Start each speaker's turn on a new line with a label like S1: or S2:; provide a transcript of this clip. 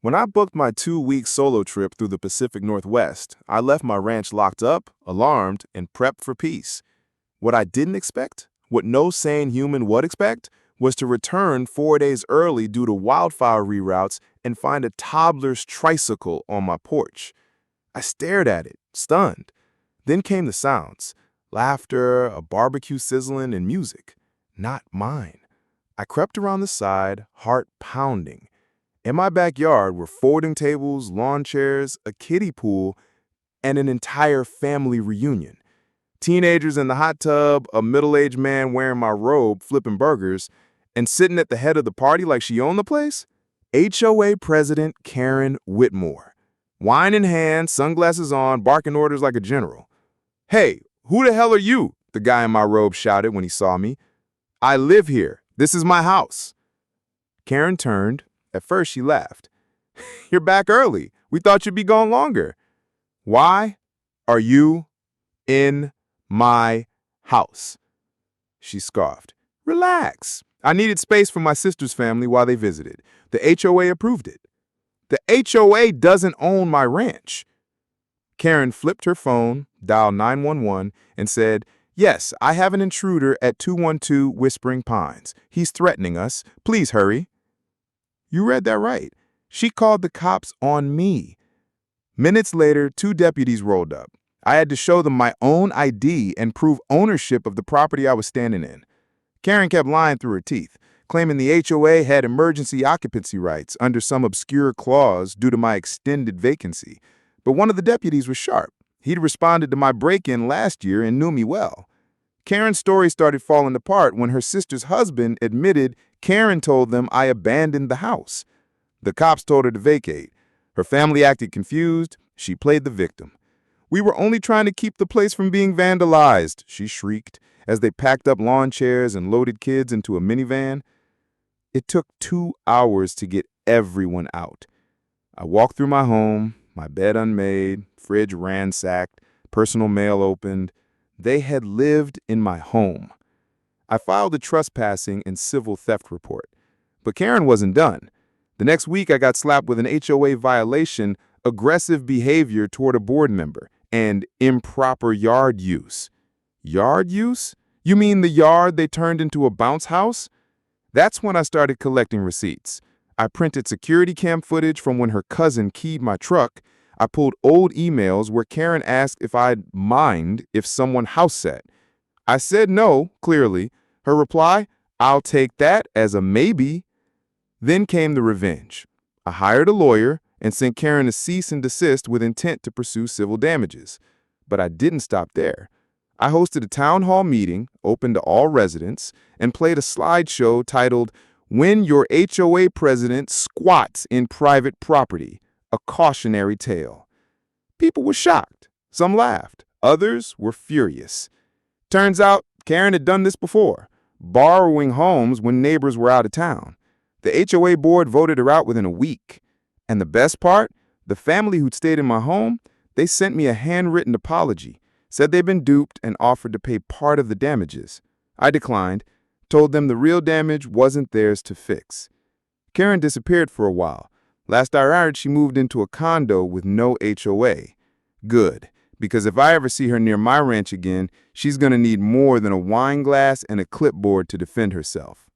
S1: When I booked my 2-week solo trip through the Pacific Northwest, I left my ranch locked up, alarmed, and prepped for peace. What I didn't expect, what no sane human would expect, was to return 4 days early due to wildfire reroutes and find a toddler's tricycle on my porch. I stared at it, stunned. Then came the sounds: laughter, a barbecue sizzling, and music. Not mine. I crept around the side, heart pounding. In my backyard were folding tables, lawn chairs, a kiddie pool, and an entire family reunion. Teenagers in the hot tub, a middle-aged man wearing my robe flipping burgers, and sitting at the head of the party like she owned the place? HOA President Karen Whitmore. Wine in hand, sunglasses on, barking orders like a general. "Hey, who the hell are you?" the guy in my robe shouted when he saw me. "I live here. This is my house." Karen turned. At first, she laughed. "You're back early. We thought you'd be gone longer." "Why are you in my house?" She scoffed. "Relax. I needed space for my sister's family while they visited. The HOA approved it." "The HOA doesn't own my ranch." Karen flipped her phone, dialed 911, and said, "Yes, I have an intruder at 212 Whispering Pines. He's threatening us. Please hurry." You read that right. She called the cops on me. Minutes later, 2 deputies rolled up. I had to show them my own ID and prove ownership of the property I was standing in. Karen kept lying through her teeth, claiming the HOA had emergency occupancy rights under some obscure clause due to my extended vacancy. But one of the deputies was sharp. He'd responded to my break-in last year and knew me well. Karen's story started falling apart when her sister's husband admitted Karen told them I abandoned the house. The cops told her to vacate. Her family acted confused. She played the victim. "We were only trying to keep the place from being vandalized," she shrieked as they packed up lawn chairs and loaded kids into a minivan. It took 2 hours to get everyone out. I walked through my home, my bed unmade, fridge ransacked, personal mail opened. They had lived in my home. I filed a trespassing and civil theft report. But Karen wasn't done. The next week, I got slapped with an HOA violation, aggressive behavior toward a board member, and improper yard use. Yard use? You mean the yard they turned into a bounce house? That's when I started collecting receipts. I printed security cam footage from when her cousin keyed my truck. I pulled old emails where Karen asked if I'd mind if someone house sat. I said no, clearly. Her reply, "I'll take that as a maybe." Then came the revenge. I hired a lawyer and sent Karen a cease and desist with intent to pursue civil damages. But I didn't stop there. I hosted a town hall meeting, open to all residents, and played a slideshow titled, "When Your HOA President Squats in Private Property, a Cautionary Tale." People were shocked. Some laughed. Others were furious. Turns out Karen had done this before, borrowing homes when neighbors were out of town. The HOA board voted her out within a week. And the best part, the family who'd stayed in my home, they sent me a handwritten apology, said they'd been duped and offered to pay part of the damages. I declined, told them the real damage wasn't theirs to fix. Karen disappeared for a while. Last I heard, she moved into a condo with no HOA. Good, because if I ever see her near my ranch again, she's gonna need more than a wine glass and a clipboard to defend herself.